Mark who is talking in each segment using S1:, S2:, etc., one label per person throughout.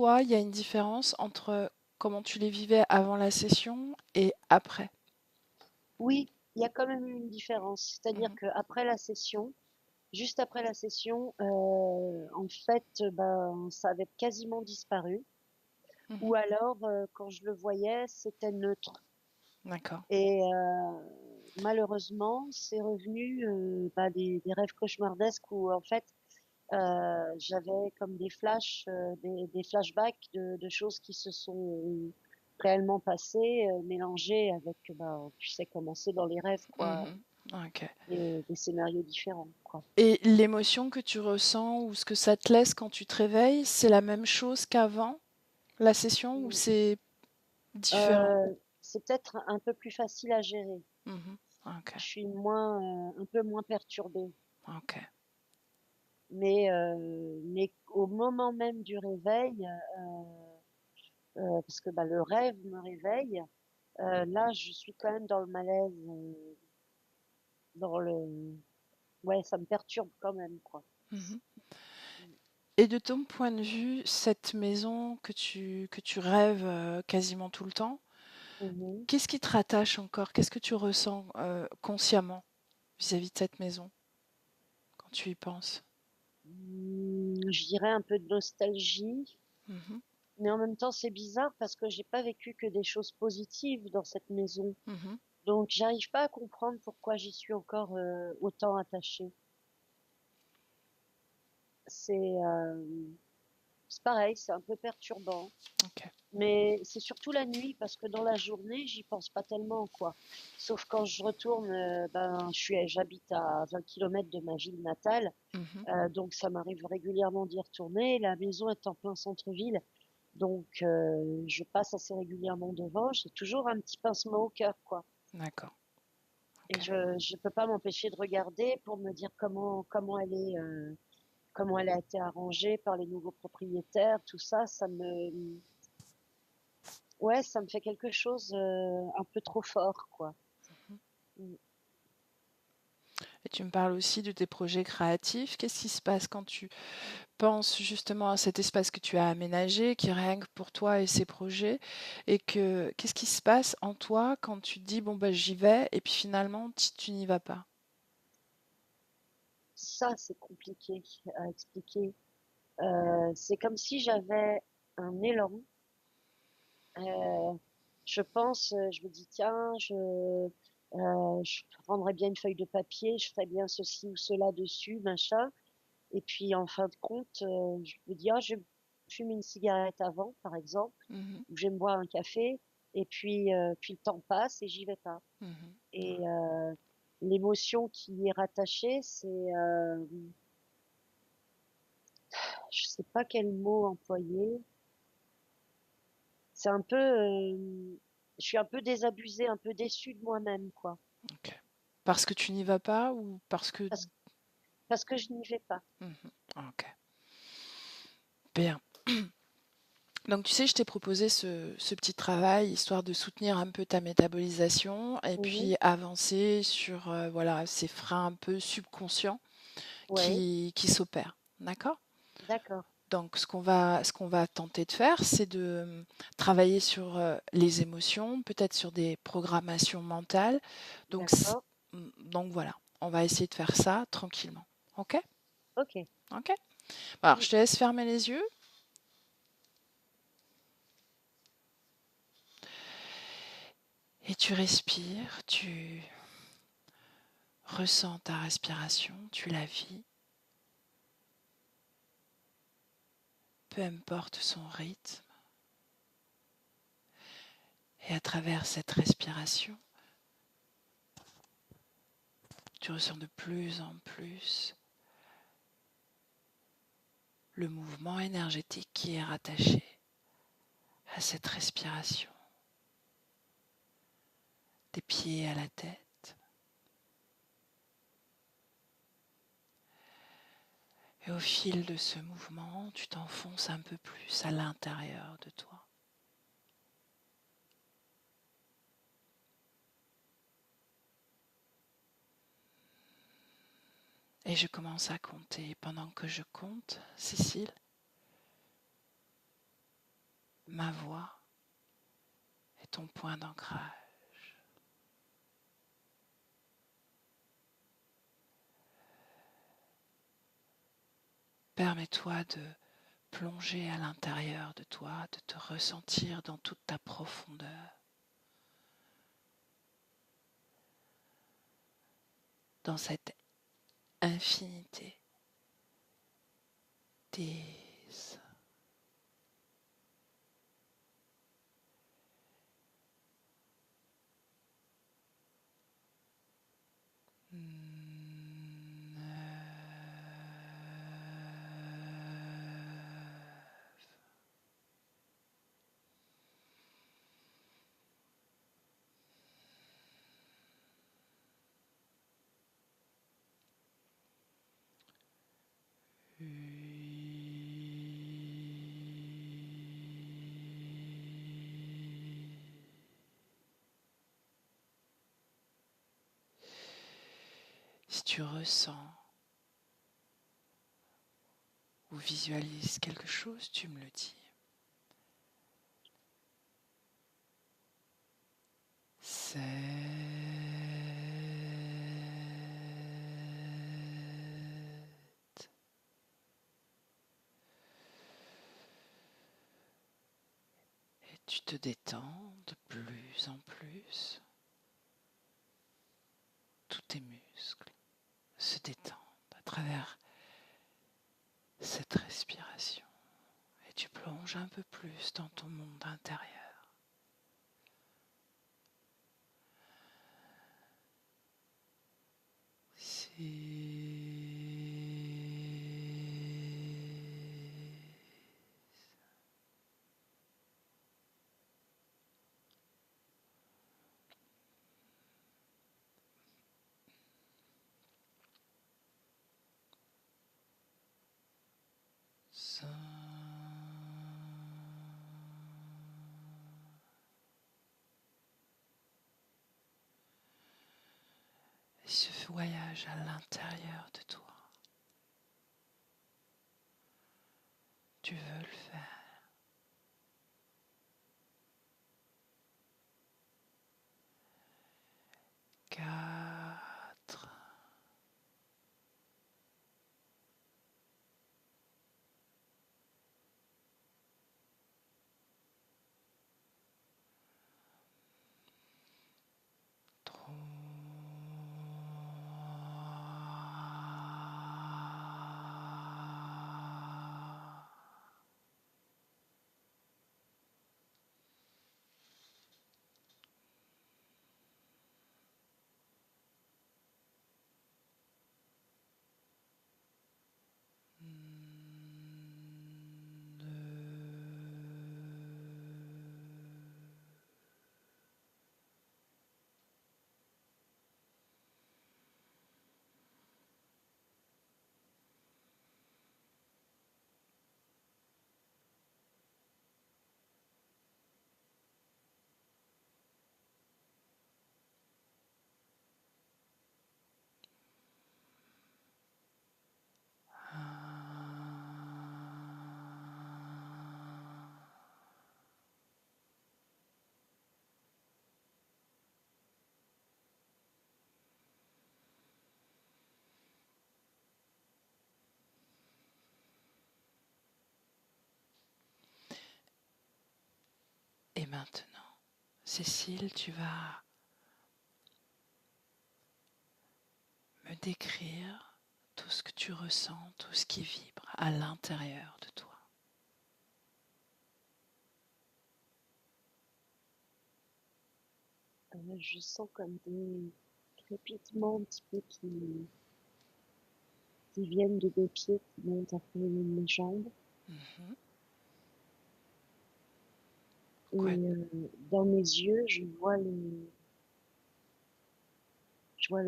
S1: toi, il y a une différence entre comment tu les vivais avant la session et après?
S2: Oui, il y a quand même une différence. C'est-à-dire
S1: Mhm,
S2: qu'après la session, juste après la session, en fait, ben, ça avait quasiment disparu.
S1: mhm.
S2: Ou alors, quand je le voyais, c'était neutre.
S1: D'accord.
S2: Et malheureusement, c'est revenu bah, des rêves cauchemardesques où en fait, j'avais comme des flashs, des flashbacks de choses qui se sont réellement passées, mélangées avec, bah, tu sais comment c'est dans les rêves, quoi,
S1: Mhm. Ok.
S2: des scénarios différents, quoi.
S1: Et l'émotion que tu ressens ou ce que ça te laisse quand tu te réveilles, c'est la même chose qu'avant la session ou
S2: Mm.
S1: c'est différent?
S2: Euh, c'est peut-être un peu plus facile à gérer.
S1: Mhm. Ok.
S2: Je suis moins, un peu moins perturbée.
S1: Ok.
S2: Mais au moment même du réveil, parce que bah, le rêve me réveille, là, je suis quand même dans le malaise, dans le... Ouais, ça me perturbe quand même, quoi.
S1: Mhm. Et de ton point de vue, cette maison que tu rêves quasiment tout le temps,
S2: Mhm.
S1: qu'est-ce qui te rattache encore? Qu'est-ce que tu ressens consciemment vis-à-vis de cette maison quand tu y penses?
S2: Je dirais un peu de nostalgie,
S1: Mhm,
S2: mais en même temps, c'est bizarre parce que j'ai pas vécu que des choses positives dans cette maison.
S1: mhm.
S2: Donc, j'arrive pas à comprendre pourquoi j'y suis encore autant attachée. C'est c'est pareil, c'est un peu perturbant.
S1: Ok.
S2: Mais c'est surtout la nuit parce que dans la journée, j'y pense pas tellement, quoi. Sauf quand je retourne, ben, j'habite à 20 kilomètres de ma ville natale,
S1: Mhm.
S2: donc ça m'arrive régulièrement d'y retourner. La maison est en plein centre-ville, donc je passe assez régulièrement devant. J'ai toujours un petit pincement au cœur, quoi.
S1: D'accord.
S2: Et
S1: Ok.
S2: je peux pas m'empêcher de regarder pour me dire comment elle a été arrangée par les nouveaux propriétaires, tout ça, ouais, ça me fait quelque chose un peu trop fort, quoi. Mm.
S1: Et tu me parles aussi de tes projets créatifs. Qu'est-ce qui se passe quand tu penses justement à cet espace que tu as aménagé, qui est rien que pour toi et ses projets, et que qu'est-ce qui se passe en toi quand tu te dis bon bah j'y vais et puis finalement tu n'y vas pas?
S2: Ça, c'est compliqué à expliquer. C'est comme si j'avais un élan. Euh, je pense, je me dis, tiens, je prendrais bien une feuille de papier, je ferais bien ceci ou cela dessus, machin. Et puis, en fin de compte, je me dis, ah, je vais fumer une cigarette avant, par exemple,
S1: Mhm,
S2: ou je vais me boire un café. Et puis le temps passe et j'y vais pas.
S1: mhm.
S2: Et l'émotion qui y est rattachée, je sais pas quel mot employer. C'est un peu, je suis un peu désabusée, un peu déçue de moi-même, quoi.
S1: Ok. Parce que tu n'y vas pas ou parce que...
S2: Parce, parce que je n'y vais pas.
S1: Mhm. Ok. Bien. Donc tu sais, je t'ai proposé ce petit travail histoire de soutenir un peu ta métabolisation et
S2: Mhm.
S1: puis avancer sur voilà, ces freins un peu subconscients
S2: Ouais,
S1: qui s'opèrent. D'accord?
S2: d'accord,
S1: Donc ce qu'on va tenter de faire, c'est de travailler sur les émotions, peut-être sur des programmations mentales. Donc,
S2: d'accord.
S1: donc voilà, on va essayer de faire ça tranquillement. Ok?
S2: Ok.
S1: Ok? Alors,
S2: Mm.
S1: je te laisse fermer les yeux et tu respires, tu ressens ta respiration, tu la vis, peu importe son rythme. Et à travers cette respiration, tu ressens de plus en plus le mouvement énergétique qui est rattaché à cette respiration, des pieds à la tête. Et au fil de ce mouvement, tu t'enfonces un peu plus à l'intérieur de toi. Et je commence à compter. Pendant que je compte, Cécile, ma voix est ton point d'ancrage. Permets-toi de plonger à l'intérieur de toi, de te ressentir dans toute ta profondeur, dans cette infinité des Si tu ressens ou visualises quelque chose, tu me le dis. C'est et tu te détends de plus en plus. Tous tes muscles se détendent à travers cette respiration et tu plonges un peu plus dans ton monde intérieur. Et ce voyage à l'intérieur de toi, tu veux le faire. 4, 3, Et maintenant, Cécile, tu vas me décrire tout ce que tu ressens, tout ce qui vibre à l'intérieur de toi.
S2: Je sens comme des crépitements un petit peu qui viennent de mes pieds, qui montent après mes jambes.
S1: Mhm.
S2: Et
S1: Quoi?
S2: dans mes yeux, je vois le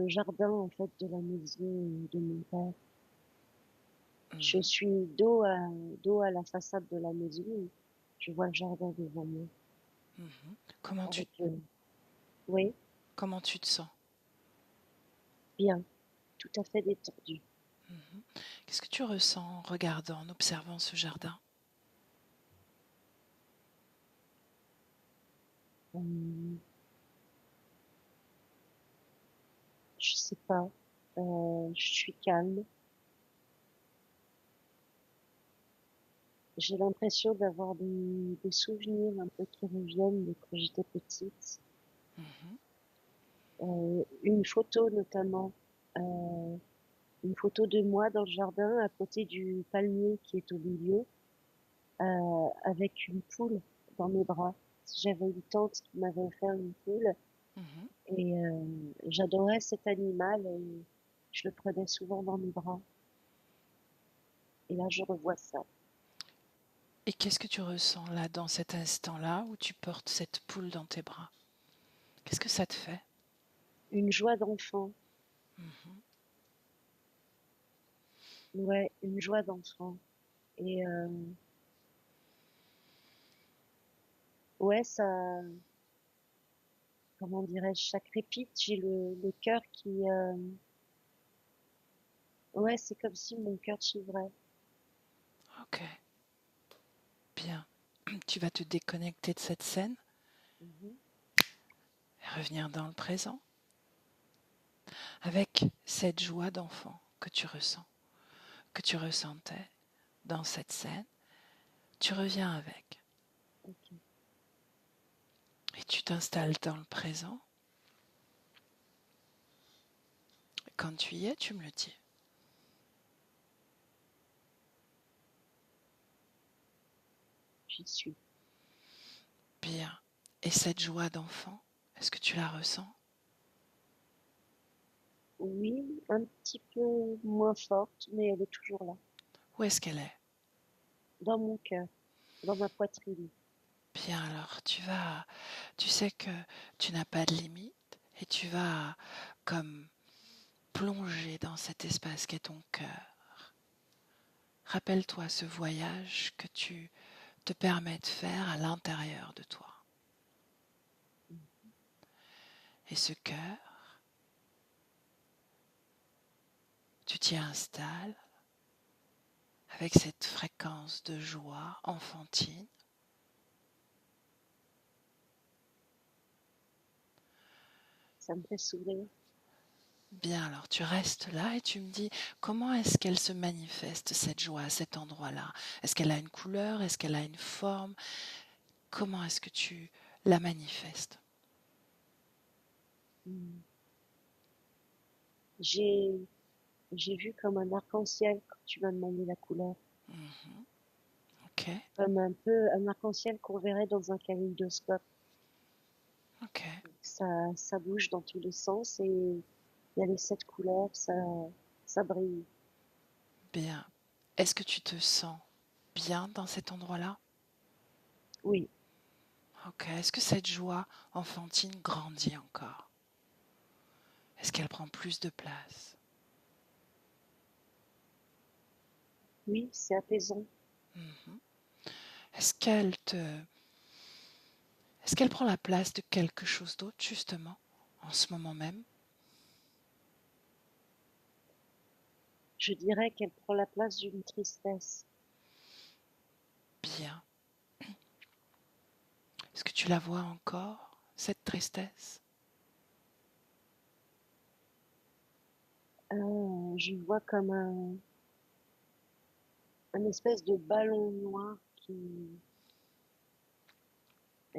S2: jardin en fait de la maison de mon père. Je
S1: Mhm.
S2: suis dos à la façade de la maison. Je vois le jardin devant moi.
S1: Mhm. Comment tu,
S2: Avec oui,
S1: comment tu te sens?
S2: bien, tout à fait détendu.
S1: Mhm. Qu'est-ce que tu ressens en regardant, en observant ce jardin?
S2: Euh, je sais pas. Je suis calme. J'ai l'impression d'avoir des souvenirs un peu qui reviennent de quand j'étais petite.
S1: Mhm.
S2: Une photo notamment, euh, une photo de moi dans le jardin à côté du palmier qui est au milieu, avec une poule dans mes bras. J'avais une tante qui m'avait offert une poule
S1: Mhm.
S2: et j'adorais cet animal et je le prenais souvent dans mes bras. Et là, je revois ça.
S1: Et qu'est-ce que tu ressens là, dans cet instant-là, où tu portes cette poule dans tes bras? Qu'est-ce que ça te fait?
S2: Une joie d'enfant.
S1: Mhm.
S2: Ouais, une joie d'enfant. Et ouais, ça, comment dirais-je, ça crépite. J'ai le cœur qui, ouais, c'est comme si mon cœur s'ouvrait.
S1: Ok, bien. Tu vas te déconnecter de cette scène
S2: Mhm.
S1: et revenir dans le présent avec cette joie d'enfant que tu ressens, que tu ressentais dans cette scène. Tu reviens avec
S2: Ok,
S1: et tu t'installes dans le présent. Quand tu y es, tu me le dis.
S2: j'y suis.
S1: Bien. Et cette joie d'enfant, est-ce que tu la ressens?
S2: Oui, un petit peu moins forte, mais elle est toujours là,
S1: Où est-ce qu'elle est?
S2: dans mon cœur, dans ma poitrine.
S1: Bien, alors tu sais que tu n'as pas de limite et tu vas comme plonger dans cet espace qu'est ton cœur. Rappelle-toi ce voyage que tu te permets de faire à l'intérieur de toi. Et ce cœur, tu t'y installes avec cette fréquence de joie enfantine.
S2: Ça me fait sourire.
S1: Bien, alors tu restes là et tu me dis comment est-ce qu'elle se manifeste, cette joie, à cet endroit-là? Est-ce qu'elle a une couleur? Est-ce qu'elle a une forme? Comment est-ce que tu la manifestes?
S2: Mm. J'ai, j'ai vu comme un arc-en-ciel quand tu m'as demandé la couleur.
S1: Mhm. Ok,
S2: Comme un peu un arc-en-ciel qu'on verrait dans un kaléidoscope.
S1: ok,
S2: Ça bouge dans tous les sens et il y a les 7 couleurs, ça brille.
S1: bien. Est-ce que tu te sens bien dans cet endroit-là?
S2: Oui,
S1: Ok, est-ce que cette joie enfantine grandit encore? Est-ce qu'elle prend plus de place?
S2: oui, c'est apaisant.
S1: Mhm. Est-ce qu'elle te... Est-ce qu'elle prend la place de quelque chose d'autre, justement, en ce moment même?
S2: Je dirais qu'elle prend la place d'une tristesse.
S1: Bien. Est-ce que tu la vois encore, cette tristesse?
S2: Je vois comme un espèce de ballon noir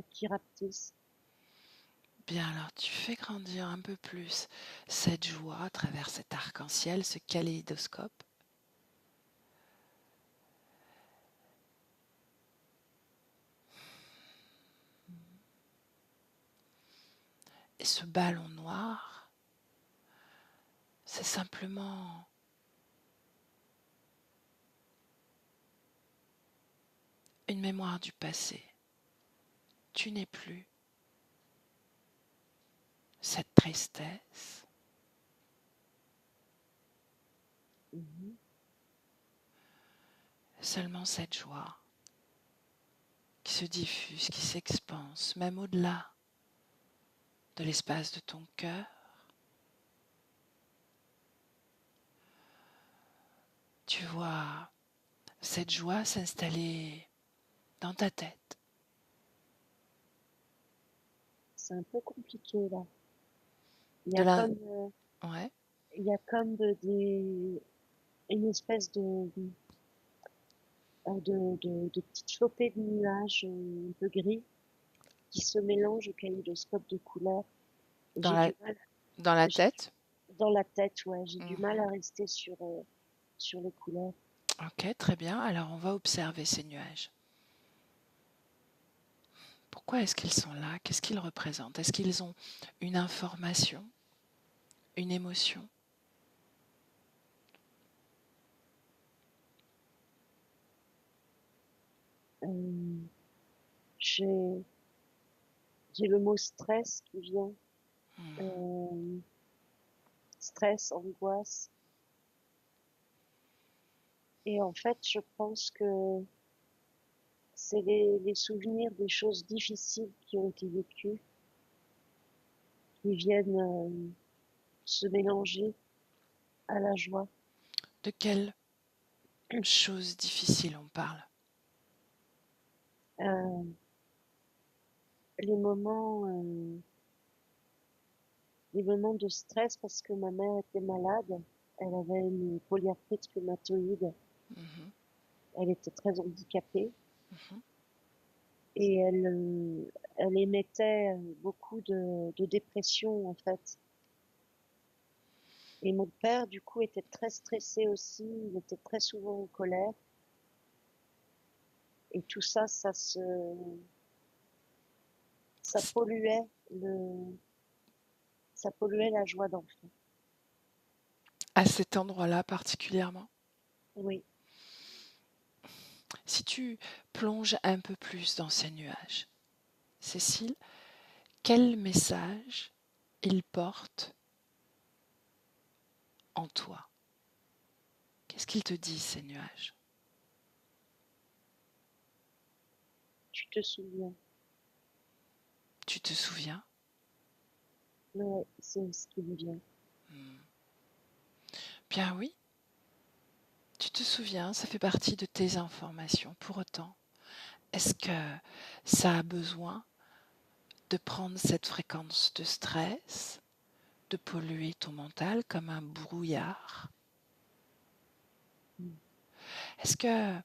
S2: qui rapetisse.
S1: Bien, alors tu fais grandir un peu plus cette joie à travers cet arc-en-ciel, ce kaléidoscope. Et ce ballon noir, c'est simplement une mémoire du passé. Tu n'es plus cette tristesse,
S2: Mhm.
S1: seulement cette joie qui se diffuse, qui s'expanse, même au-delà de l'espace de ton cœur. Tu vois cette joie s'installer dans ta tête.
S2: c'est un peu compliqué là. Il y
S1: De
S2: a
S1: la...
S2: comme,
S1: Ouais,
S2: il y a comme une espèce de petites flopées de nuages un peu gris qui se mélangent au kaléidoscope de couleurs. Et
S1: dans
S2: j'ai
S1: la,
S2: du mal,
S1: dans la
S2: j'ai
S1: tête.
S2: dans la tête, ouais, j'ai du mal
S1: Mhm.
S2: à rester sur les couleurs.
S1: Ok, très bien. Alors on va observer ces nuages. Pourquoi est-ce qu'ils sont là? Qu'est-ce qu'ils représentent? Est-ce qu'ils ont une information, une émotion?
S2: Euh, j'ai, j'ai le mot stress qui vient.
S1: Mhm.
S2: Euh, stress, angoisse. Et en fait, je pense que c'est les souvenirs des choses difficiles qui ont été vécues qui viennent se mélanger à la joie.
S1: De quelles choses difficiles on parle?
S2: Euh, les moments, les moments de stress parce que ma mère était malade. Elle avait une polyarthrite rhumatoïde.
S1: Mhm.
S2: Elle était très handicapée
S1: Mhm.
S2: et elle émettait beaucoup de dépression en fait. Et mon père, du coup, était très stressé aussi. Il était très souvent en colère. Et tout ça, ça polluait le, ça polluait la joie d'enfant.
S1: À cet endroit-là particulièrement.
S2: Oui.
S1: Si tu plonges un peu plus dans ces nuages, Cécile, quel message ils portent en toi? Qu'est-ce qu'ils te disent, ces nuages?
S2: Tu te souviens.
S1: Tu te souviens?
S2: Ouais, c'est ce qui me vient.
S1: Hmm. Bien oui, tu te souviens, ça fait partie de tes informations. Pour autant, est-ce que ça a besoin de prendre cette fréquence de stress, de polluer ton mental comme un brouillard?
S2: Mm.
S1: Est-ce que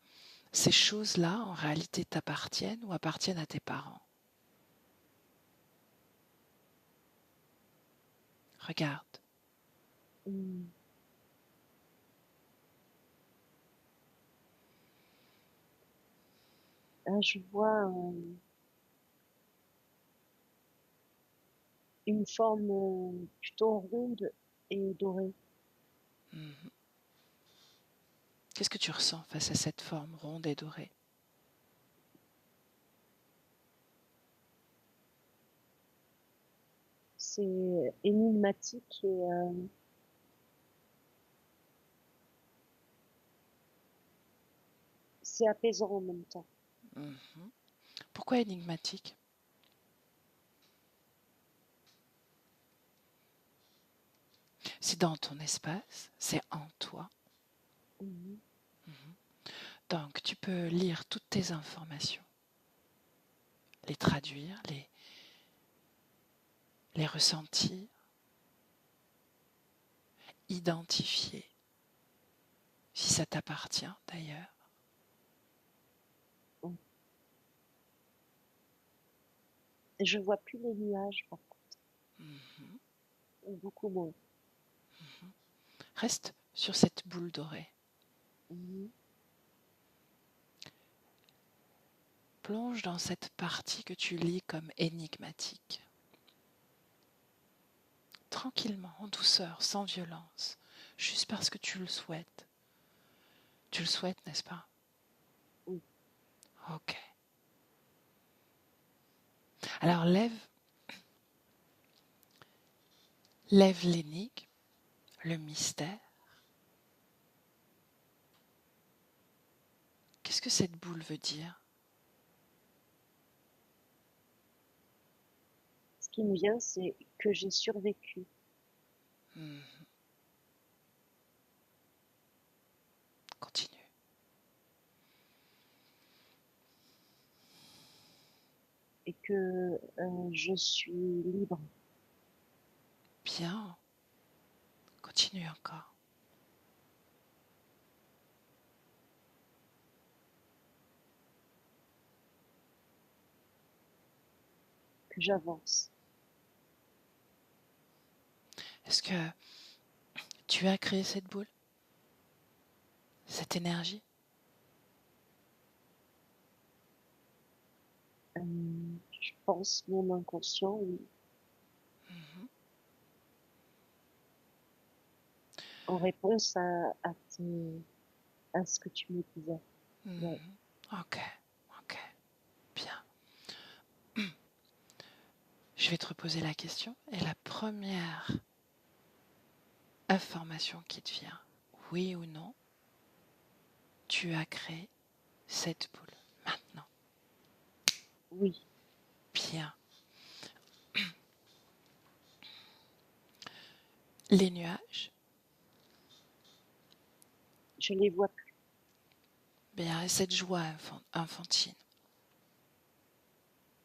S1: ces choses-là, en réalité, t'appartiennent ou appartiennent à tes parents? Regarde.
S2: Mm. Là, je vois une forme plutôt ronde et dorée.
S1: Mhm. Qu'est-ce que tu ressens face à cette forme ronde et dorée?
S2: C'est énigmatique et c'est apaisant en même temps.
S1: Mhm. Pourquoi énigmatique? C'est dans ton espace, c'est en toi.
S2: Mhm.
S1: Mhm. Donc tu peux lire toutes tes informations, les traduire, les ressentir, identifier, si ça t'appartient d'ailleurs.
S2: Mm. Et je vois plus les nuages, par contre,
S1: Mhm.
S2: ou beaucoup moins.
S1: Mhm. Reste sur cette boule dorée.
S2: Mhm.
S1: Plonge dans cette partie que tu lis comme énigmatique. Tranquillement, en douceur, sans violence, juste parce que tu le souhaites. Tu le souhaites, n'est-ce pas?
S2: Oui.
S1: Ok. Alors lève l'énigme, le mystère. Qu'est-ce que cette boule veut dire?
S2: Ce qui me vient, c'est que j'ai survécu.
S1: Hmm. Continue.
S2: et que je suis libre,
S1: Bien. Continue encore.
S2: que j'avance.
S1: Est-ce que tu as créé cette boule, cette énergie?
S2: Euh, je pense mon inconscient, oui,
S1: Mhm.
S2: en réponse à ce que tu me disais. Ouais.
S1: Mhm. Ok, ok, bien. Je vais te reposer la question. Et la première information qui te vient, oui ou non, tu as créé cette boule maintenant.
S2: Oui,
S1: Bien. Les nuages,
S2: je les vois plus.
S1: bien. Et cette joie infantile.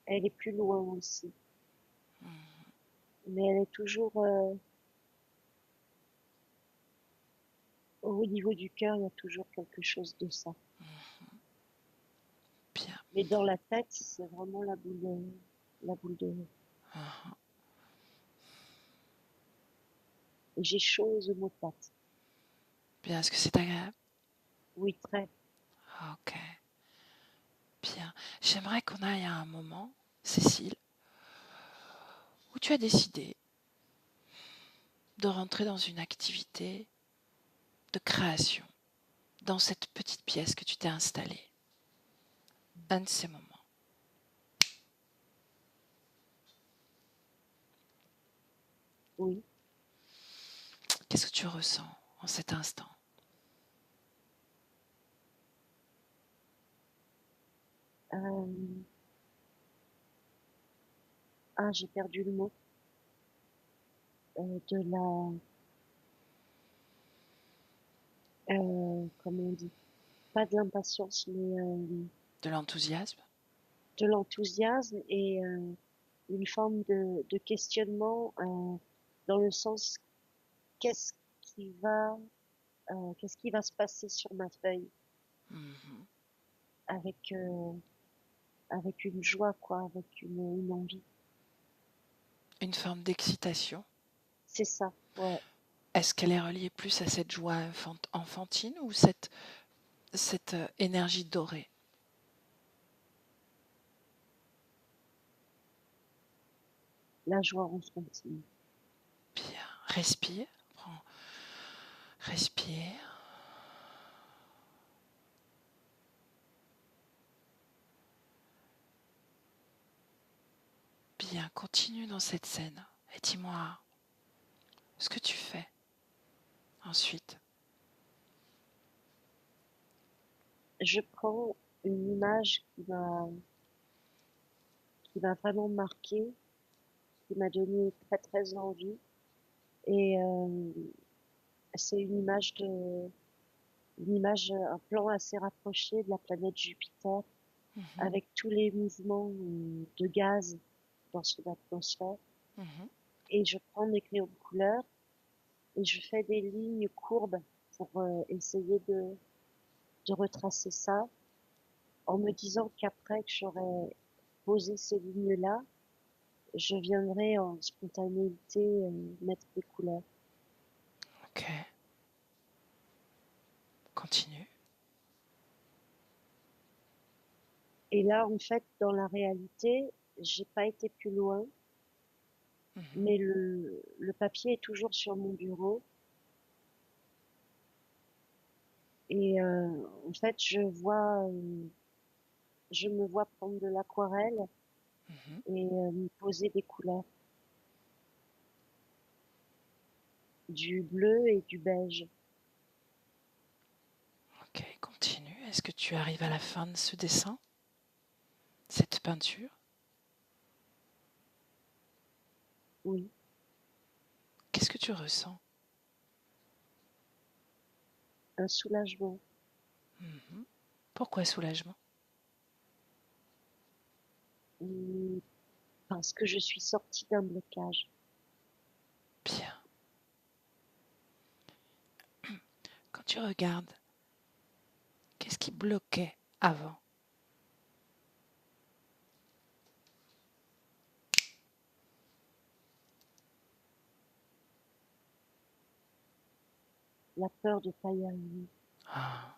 S2: Elle est plus loin aussi,
S1: Mhm.
S2: mais elle est toujours au niveau du cœur, il y a toujours quelque chose de ça.
S1: Bien.
S2: Mais dans la tête, c'est vraiment la boule de rire.
S1: Mhm.
S2: Et j'ai chaud aux omoplates.
S1: Bien. Est-ce que c'est agréable?
S2: Oui, très.
S1: Ok, bien. J'aimerais qu'on aille à un moment, Cécile, où tu as décidé de rentrer dans une activité de création, dans cette petite pièce que tu t'es installée. Un de ces moments.
S2: Oui.
S1: Qu'est-ce que tu ressens en cet instant?
S2: Euh, j'ai perdu le mot. De la, comment on dit? Pas de l'impatience, mais
S1: De l'enthousiasme?
S2: de l'enthousiasme et une forme de questionnement dans le sens qu'est-ce qui va qu'est-ce qui va se passer sur ma feuille
S1: Mhm.
S2: avec avec une joie quoi, avec une envie.
S1: Une forme d'excitation.
S2: C'est ça, ouais.
S1: Est-ce qu'elle est reliée plus à cette joie enfantine ou cette énergie dorée?
S2: La joie enfantine.
S1: Bien. Respire. Respire. Bien. Continue dans cette scène. Et dis-moi ce que tu fais ensuite.
S2: Je prends une image qui m'a vraiment marqué, qui m'a donné très très envie et c'est une image, un plan assez rapproché de la planète Jupiter
S1: Mhm.
S2: avec tous les mouvements de gaz dans son atmosphère.
S1: Mhm.
S2: Et je prends mes crayons de couleur et je fais des lignes courbes pour essayer de retracer ça en me disant qu'après que j'aurai posé ces lignes-là, je viendrai en spontanéité mettre des couleurs.
S1: Ok. Continue.
S2: Et là, en fait, dans la réalité, j'ai pas été plus loin,
S1: Mhm.
S2: mais le papier est toujours sur mon bureau. Et en fait, je me vois prendre de l'aquarelle
S1: Mhm.
S2: et me poser des couleurs, du bleu et du beige.
S1: Ok, continue. Est-ce que tu arrives à la fin de ce dessin, cette peinture?
S2: Oui,
S1: Qu'est-ce que tu ressens?
S2: un soulagement.
S1: Mhm. Pourquoi soulagement?
S2: Est-ce que je suis sortie d'un blocage?
S1: Bien. Quand tu regardes, qu'est-ce qui bloquait avant?
S2: La peur de pas y arriver.
S1: Ah,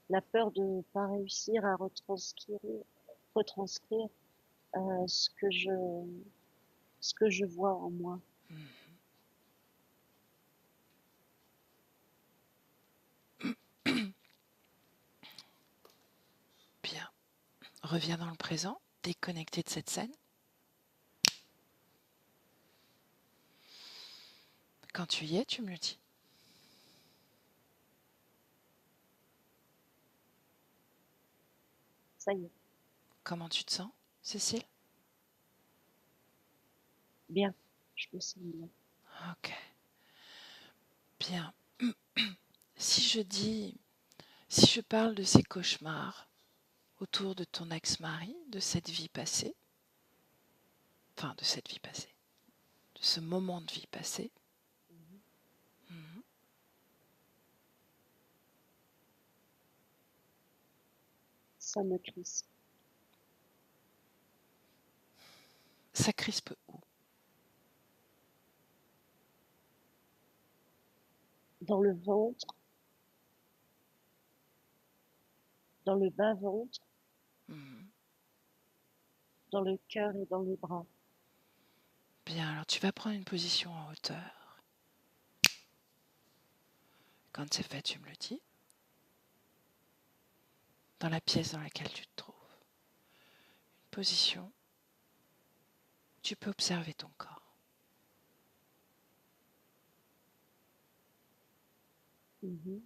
S2: La peur de ne pas réussir à retranscrire euh, ce que je, ce que je vois en moi.
S1: bien. Reviens dans le présent, déconnecté de cette scène. Quand tu y es, tu me le dis.
S2: Ça y est,
S1: Comment tu te sens, Cécile?
S2: bien, je me sens bien.
S1: Ok, bien. Si si je parle de ces cauchemars autour de ton ex-mari, de cette vie passée, enfin de cette vie passée, de ce moment de vie passée, mhm,
S2: Ça me crispe.
S1: ça crispe où?
S2: Dans le ventre, dans le bas-ventre,
S1: Mhm.
S2: dans le cœur et dans les bras.
S1: Bien, alors tu vas prendre une position en hauteur. Quand c'est fait, tu me le dis. Dans la pièce dans laquelle tu te trouves. Une position où tu peux observer ton corps.
S2: Mhm.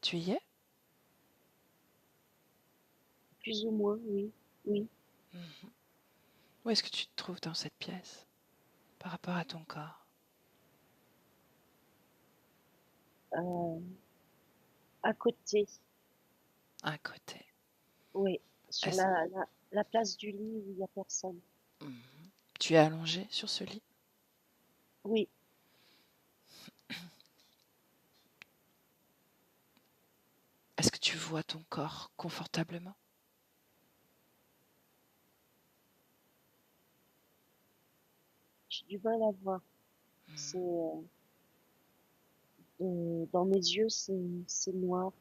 S1: Tu y es?
S2: Plus ou moins, oui, oui.
S1: Mhm. Où est-ce que tu te trouves dans cette pièce par rapport à ton corps?
S2: Euh, à côté,
S1: À côté.
S2: oui, sur
S1: Est-ce-
S2: la place du lit où il n'y a personne.
S1: Mhm. Tu es allongé sur ce lit?
S2: Oui,
S1: Est-ce que tu vois ton corps confortablement?
S2: j'ai du mal à voir. C'est dans mes yeux, c'est noir.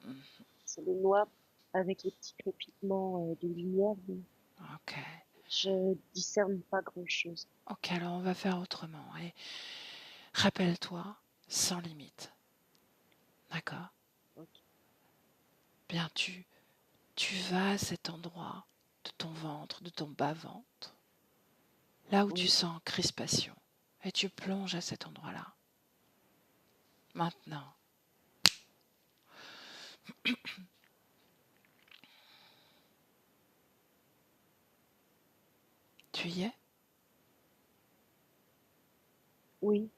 S1: Mhm.
S2: C'est le noir avec les petits crépitements de lumière. Mais
S1: Ok.
S2: je discerne pas grand-chose.
S1: Ok, alors on va faire autrement. Et rappelle-toi, sans limite. D'accord?
S2: Ok.
S1: Bien, tu vas à cet endroit de ton ventre, de ton bas-ventre, là où tu
S2: Oui,
S1: sens crispation. Et tu plonges à cet endroit-là. Maintenant, tu y es?
S2: oui,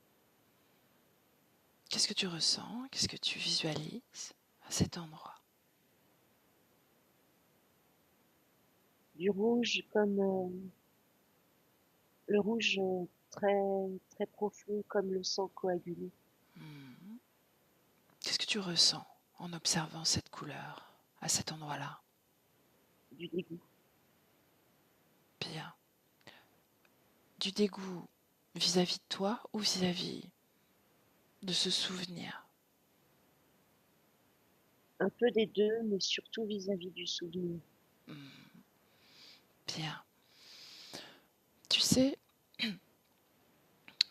S1: Qu'est-ce que tu ressens? Qu'est-ce que tu visualises à cet endroit?
S2: du rouge comme le rouge très très profond comme le sang coagulé,
S1: Hmm. Qu'est-ce que tu ressens en observant cette couleur à cet endroit-là?
S2: du dégoût.
S1: Bien. Du dégoût vis-à-vis de toi ou vis-à-vis de ce souvenir?
S2: Un peu des deux, mais surtout vis-à-vis du souvenir.
S1: Hmm. Bien. Tu sais,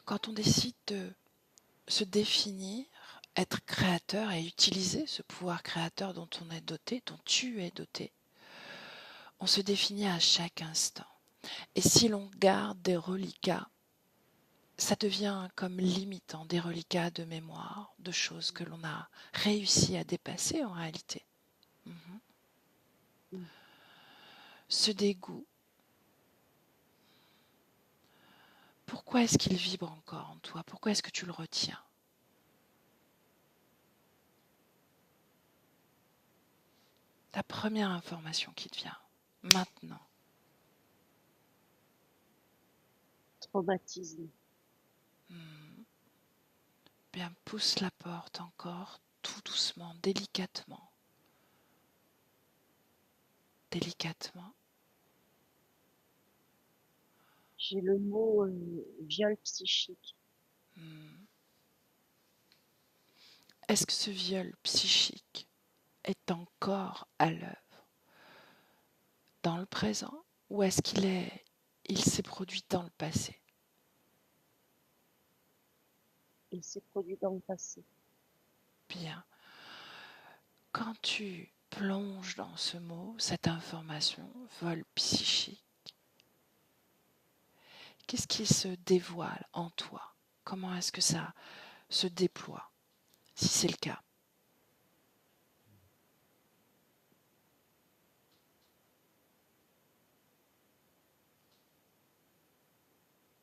S1: quand on décide de se définir, être créateur et utiliser ce pouvoir créateur dont on est doté, dont tu es doté, on se définit à chaque instant. Et si l'on garde des reliquats, ça devient comme limitant, des reliquats de mémoire, de choses que l'on a réussi à dépasser en réalité. Mhm.
S2: Mm.
S1: Ce dégoût, pourquoi est-ce qu'il vibre encore en toi? Pourquoi est-ce que tu le retiens? La première information qui te vient, maintenant.
S2: Traumatisme.
S1: Hmm. Bien, pousse la porte encore, tout doucement, délicatement. Délicatement.
S2: J'ai le mot viol psychique.
S1: Hmm. Est-ce que ce viol psychique est encore à l'œuvre dans le présent ou est-ce il s'est produit dans le passé?
S2: Il s'est produit dans le passé.
S1: Bien. Quand tu plonges dans ce mot, cette information, vol psychique, qu'est-ce qui se dévoile en toi? Comment est-ce que ça se déploie, si c'est le cas?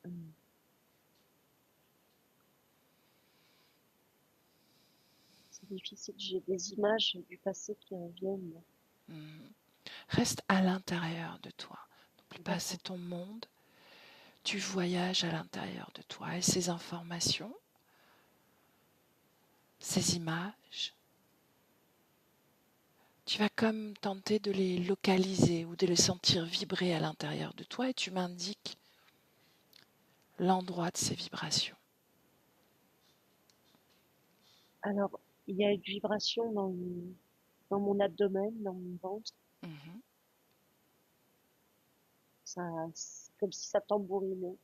S2: Hum, C'est difficile, j'ai des images du passé qui reviennent.
S1: Hmm. Reste à l'intérieur de toi. N'oublie pas,
S2: D'accord.
S1: c'est ton monde. Tu voyages à l'intérieur de toi et ces informations, ces images, tu vas comme tenter de les localiser ou de les sentir vibrer à l'intérieur de toi et tu m'indiques l'endroit de ces vibrations.
S2: Alors, il y a une vibration dans mon abdomen, dans mon ventre.
S1: Mhm.
S2: Ça, c'est comme si ça tambourinait.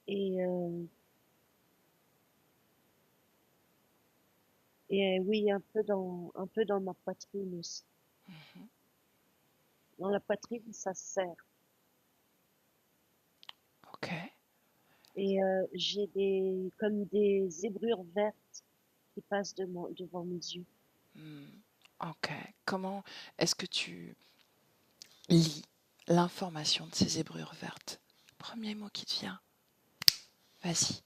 S2: Et, euh, oui, un peu dans ma poitrine aussi.
S1: Mhm.
S2: Dans la poitrine, ça serre.
S1: Ok.
S2: J'ai comme des zébrures vertes qui passent devant mes yeux.
S1: Hmm. Ok. Comment est-ce que tu lis l'information de ces zébrures vertes? Premier mot qui te vient. Vas-y.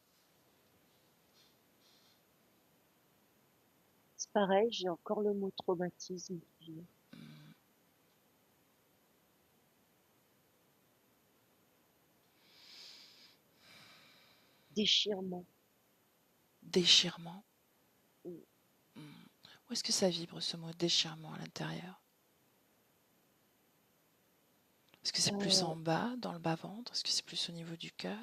S2: C'est pareil, j'ai encore le mot traumatisme qui vient.
S1: Hmm.
S2: Déchirement.
S1: Déchirement.
S2: Mm.
S1: Hmm. Où est-ce que ça vibre ce mot déchirement à l'intérieur? Est-ce que c'est plus
S2: Euh,
S1: en bas, dans le bas-ventre? Est-ce que c'est plus au niveau du cœur?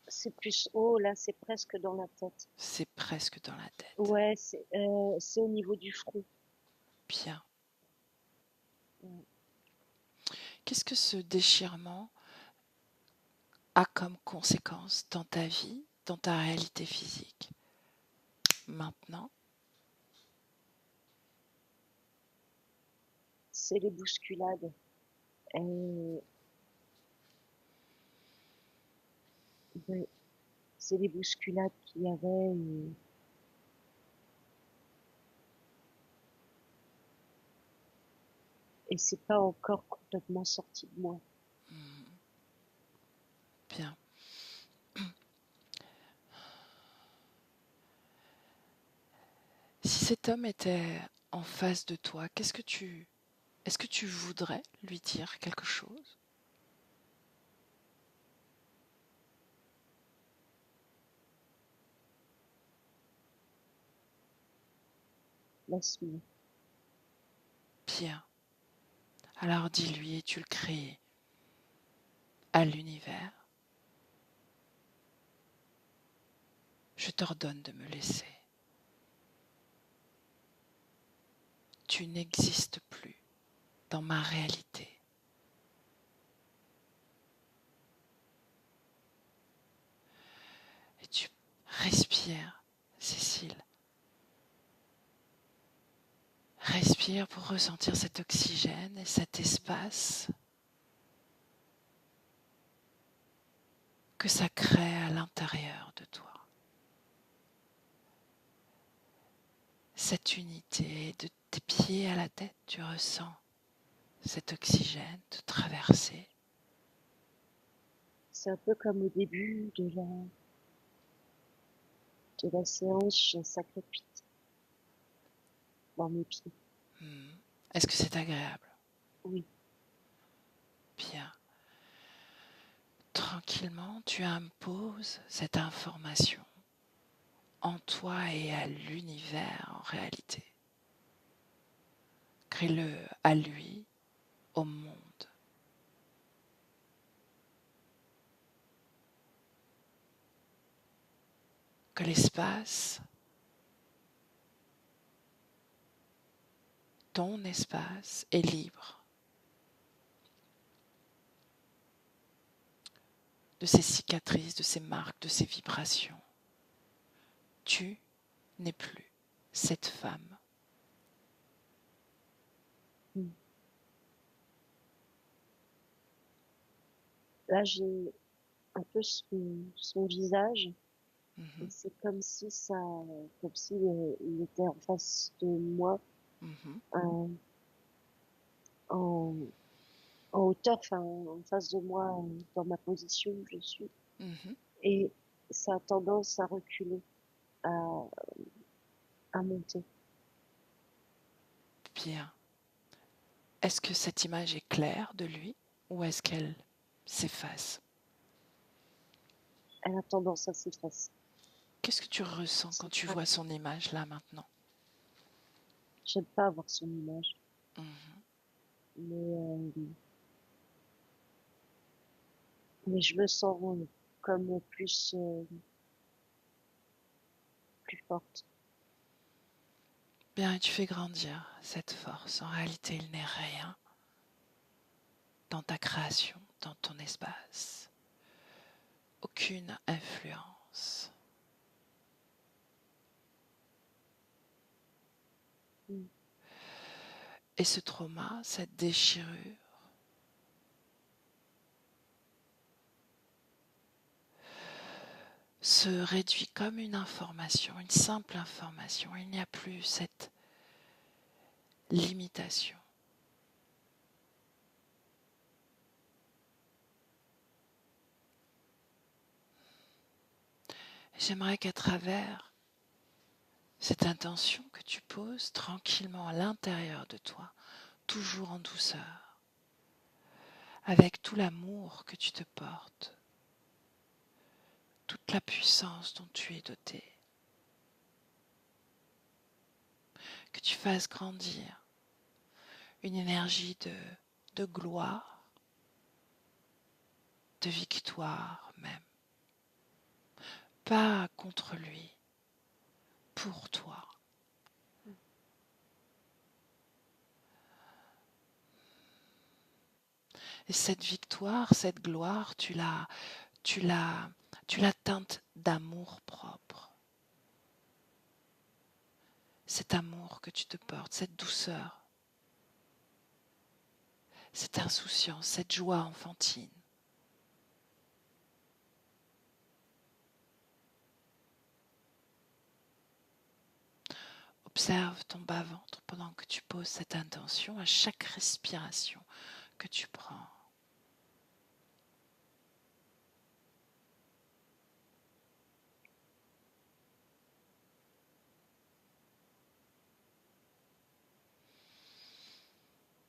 S2: c'est plus haut, là, c'est presque dans la tête.
S1: C'est presque dans la tête.
S2: Ouais, c'est au niveau du front.
S1: Bien.
S2: Mm.
S1: Qu'est-ce que ce déchirement a comme conséquence dans ta vie, dans ta réalité physique? Maintenant,
S2: C'est les bousculades. Euh, ouais, c'est les bousculades qu'il y avait. Et c'est pas encore complètement sorti de moi.
S1: hmm, bien. Si cet homme était en face de toi, est-ce que tu voudrais lui dire quelque chose?
S2: Laisse-moi.
S1: Bien. Alors dis-lui et tu le cries à l'univers. Je t'ordonne de me laisser. Tu n'existes plus dans ma réalité. Et tu respires, Cécile. Respire pour ressentir cet oxygène et cet espace que ça crée à l'intérieur de toi. Cette unité de tes pieds à la tête, tu ressens cet oxygène te traverser.
S2: C'est un peu comme au début de la séance, j'ai un sacré pied dans mes pieds.
S1: Hmm. Est-ce que c'est agréable?
S2: Oui.
S1: Bien. Tranquillement, tu imposes cette information en toi et à l'univers en réalité. Crée-le à lui, au monde. Que l'espace, ton espace, est libre de ces cicatrices, de ces marques, de ces vibrations. Tu n'es plus cette femme.
S2: Mm. Là, j'ai un peu son visage. Et
S1: Mhm,
S2: c'est comme si il était en face de moi,
S1: mhm,
S2: euh, en, en hauteur, enfin, en face de moi, dans ma position où je suis.
S1: mhm.
S2: Et ça a tendance à reculer, à, à monter.
S1: Bien. Est-ce que cette image est claire de lui ou est-ce qu'elle s'efface?
S2: Elle a tendance à s'effacer.
S1: Qu'est-ce que tu ressens
S2: Se
S1: quand tu vois
S2: craquer.
S1: son image là maintenant?
S2: J'aime pas avoir son image,
S1: Mhm.
S2: mais je me sens comme plus forte.
S1: Bien, et tu fais grandir cette force. En réalité, il n'est rien dans ta création, dans ton espace. Aucune influence.
S2: Mm.
S1: Et ce trauma, cette déchirure, se réduit comme une information, une simple information. Il n'y a plus cette limitation. J'aimerais qu'à travers cette intention que tu poses tranquillement à l'intérieur de toi, toujours en douceur, avec tout l'amour que tu te portes, toute la puissance dont tu es doté, que tu fasses grandir une énergie de gloire, de victoire même, pas contre lui, pour toi. Et cette victoire, cette gloire, tu la, tu la teintes d'amour propre. Cet amour que tu te portes, cette douceur, cette insouciance, cette joie enfantine. Observe ton bas-ventre pendant que tu poses cette intention à chaque respiration que tu prends.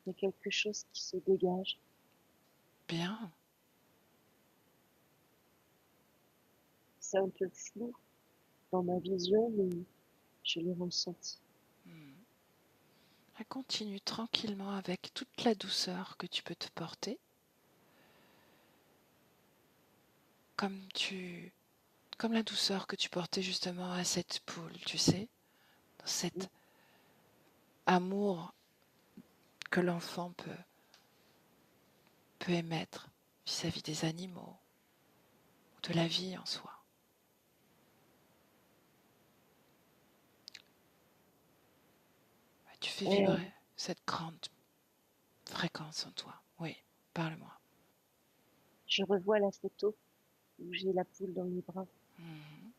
S2: Il y a quelque chose qui se dégage.
S1: Bien.
S2: C'est un peu flou dans ma vision, mais je l'ai ressenti.
S1: Continue tranquillement avec toute la douceur que tu peux te porter, comme tu, comme la douceur que tu portais justement à cette poule, tu sais, dans
S2: Mm.
S1: cet amour que l'enfant peut émettre vis-à-vis des animaux ou de la vie en soi. Tu fais
S2: Et
S1: vibrer cette grande fréquence en toi. Oui, parle-moi.
S2: je revois la photo où j'ai la poule dans les bras
S1: Mhm.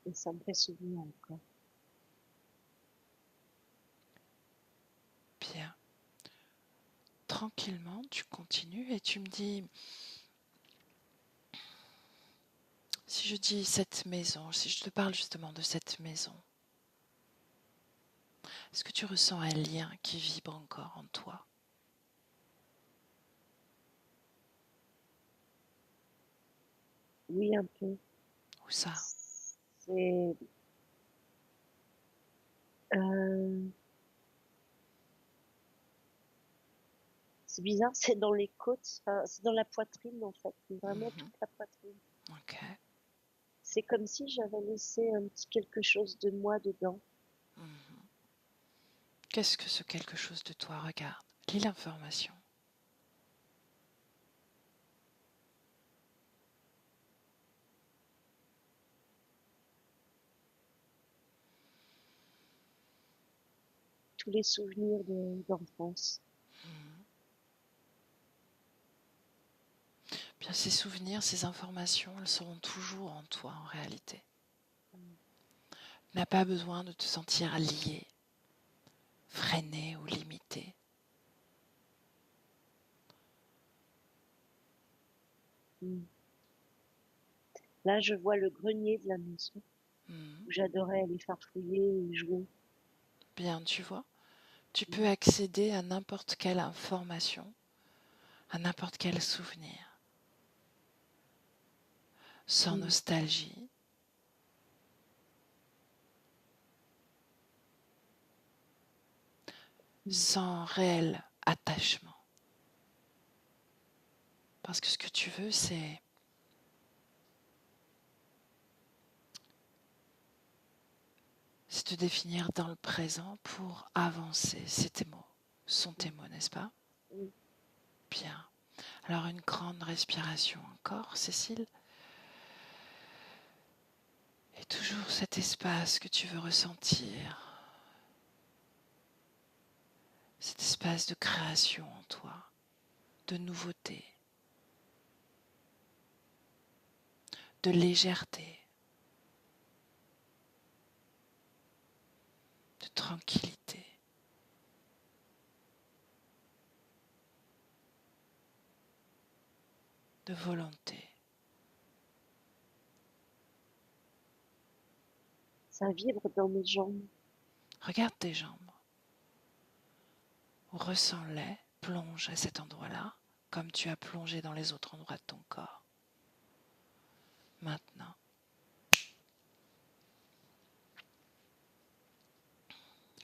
S2: et ça me fait souvenir encore.
S1: Bien. Tranquillement, tu continues et tu me dis, si je dis cette maison, si je te parle justement de cette maison, Est-ce que tu ressens un lien qui vibre encore en toi?
S2: Oui, un peu.
S1: Où ça?
S2: C'est euh, c'est bizarre, c'est dans les côtes, enfin, c'est dans la poitrine en fait, vraiment toute
S1: Mhm.
S2: la poitrine.
S1: Ok.
S2: C'est comme si j'avais laissé un petit quelque chose de moi dedans.
S1: Mhm. Qu'est-ce que ce quelque chose de toi? Regarde, lis l'information.
S2: Tous les souvenirs d'enfance.
S1: Mhm. Bien, ces souvenirs, ces informations, elles seront toujours en toi en réalité. Tu n'as pas besoin de te sentir lié, freiné ou limité.
S2: Mm. Là, je vois le grenier de la maison
S1: Mhm.
S2: où j'adorais aller farfouiller et jouer.
S1: Bien, tu vois, tu
S2: Mm.
S1: peux accéder à n'importe quelle information, à n'importe quel souvenir, sans
S2: Mm.
S1: nostalgie,
S2: Mm.
S1: sans réel attachement. Parce que ce que tu veux, c'est te définir dans le présent pour avancer. C'est tes mots, sont tes mots, n'est-ce pas?
S2: Mm.
S1: Bien. Alors une grande respiration encore, Cécile. Et toujours cet espace que tu veux ressentir, cet espace de création en toi, de nouveauté, de légèreté, de tranquillité, de volonté.
S2: Ça vibre dans mes jambes.
S1: Regarde tes jambes, ressens-les, plonge à cet endroit-là, comme tu as plongé dans les autres endroits de ton corps. Maintenant,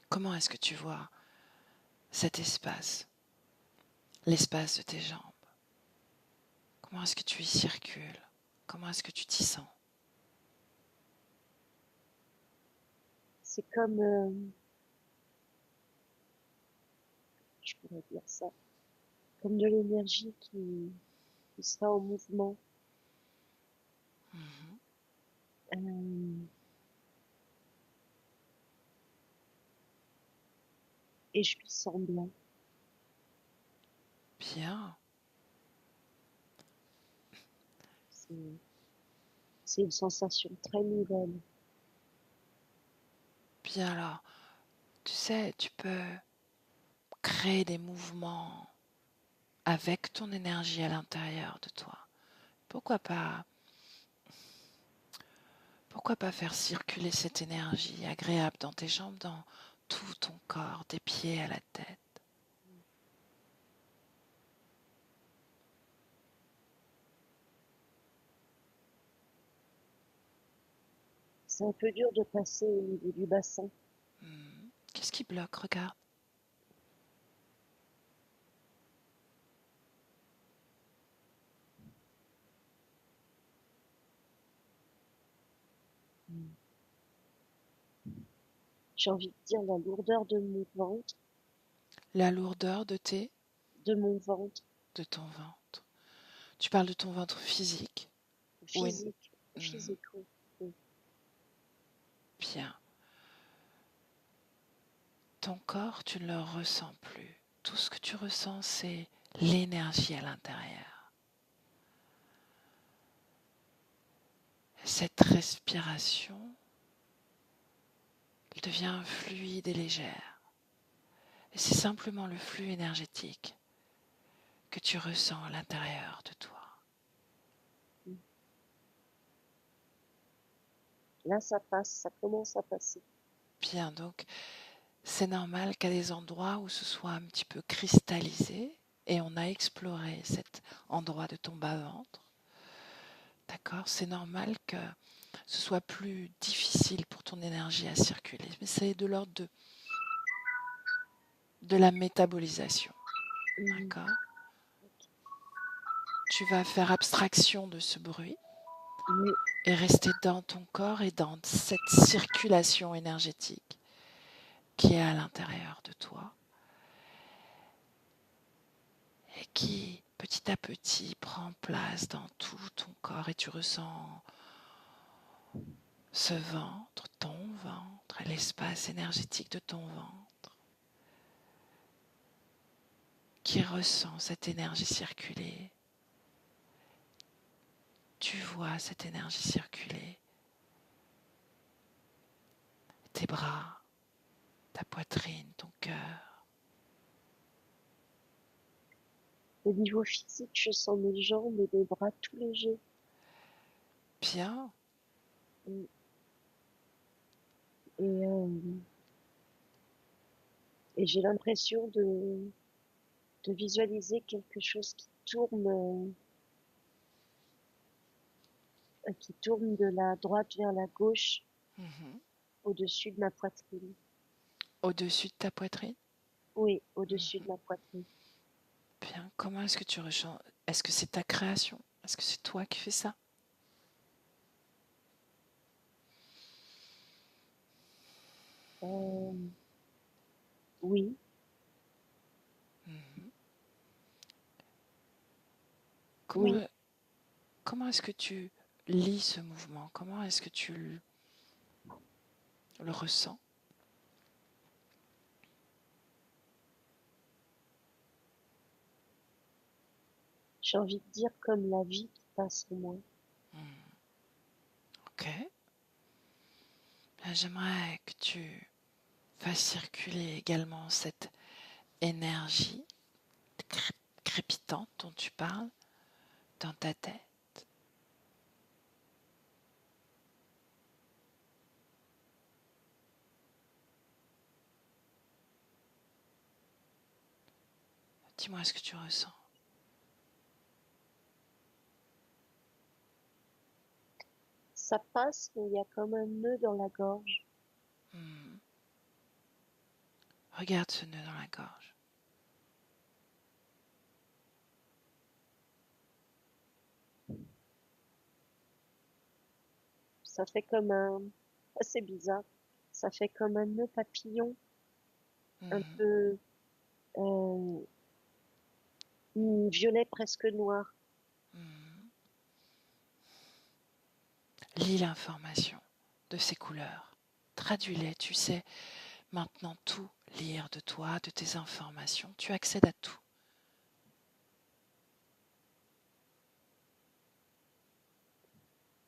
S1: comment est-ce que tu vois cet espace, l'espace de tes jambes? Comment est-ce que tu y circules? Comment est-ce que tu t'y sens?
S2: C'est comme, je pourrais dire ça, comme de l'énergie qui sera en mouvement.
S1: Mhm.
S2: Euh, et je lui sens bien.
S1: Bien,
S2: C'est, c'est une sensation très nouvelle.
S1: bien alors, tu sais, tu peux créer des mouvements avec ton énergie à l'intérieur de toi. Pourquoi pas, pourquoi pas faire circuler cette énergie agréable dans tes jambes, dans tout ton corps, des pieds à la tête.
S2: C'est un peu dur de passer au niveau du bassin.
S1: Qu'est-ce qui bloque? Regarde.
S2: J'ai envie de dire la lourdeur
S1: La lourdeur
S2: de mon ventre
S1: de ton ventre. Tu parles de ton ventre physique ou
S2: physique,
S1: Hmm,
S2: physique, oui. Oui.
S1: bien. Ton corps, tu ne le ressens plus. Tout ce que tu ressens, c'est l'énergie à l'intérieur. Cette respiration, elle devient fluide et légère. Et c'est simplement le flux énergétique que tu ressens à l'intérieur de toi.
S2: Là, ça passe, ça commence à passer.
S1: Bien, donc C'est normal qu'à des endroits où ce soit un petit peu cristallisé, et on a exploré cet endroit de ton bas-ventre, d'accord? C'est normal que ce soit plus difficile pour ton énergie à circuler, mais c'est de l'ordre de la métabolisation,
S2: Mhm.
S1: d'accord? Tu vas faire abstraction de ce bruit
S2: Oui,
S1: et rester dans ton corps et dans cette circulation énergétique qui est à l'intérieur de toi et qui petit à petit prend place dans tout ton corps et tu ressens ce ventre, ton ventre et l'espace énergétique de ton ventre qui ressent cette énergie circuler. Tu vois cette énergie circuler, tes bras, ta poitrine, ton cœur.
S2: au niveau physique, je sens mes jambes et mes bras tout légers.
S1: Bien,
S2: Mm. Et, et j'ai l'impression de visualiser quelque chose qui tourne de la droite vers la gauche
S1: mhm.
S2: au-dessus de ma poitrine.
S1: Au-dessus de ta poitrine.
S2: Oui, au-dessus de
S1: Mhm.
S2: ma poitrine.
S1: Bien, comment est-ce que tu ressens? Est-ce que c'est ta création? Est-ce que c'est toi qui fais ça?
S2: Euh, oui,
S1: Mhm.
S2: oui.
S1: Comment, comment est-ce que tu lis ce mouvement? Comment est-ce que tu le ressens?
S2: J'ai envie de dire comme la vie qui passe en moi.
S1: Mhm. Ok. Bien, j'aimerais que tu fasses circuler également cette énergie crépitante dont tu parles dans ta tête. Dis-moi ce que tu ressens.
S2: Ça passe, mais il y a comme un nœud dans la gorge.
S1: Mhm. Regarde ce nœud dans la gorge.
S2: Ça fait comme un... C'est bizarre. Ça fait comme un nœud papillon, un
S1: Mhm.
S2: peu euh, violet presque noir.
S1: Mhm. Lis l'information de ces couleurs. Traduis-les, tu sais maintenant tout lire de toi, de tes informations. Tu accèdes à tout.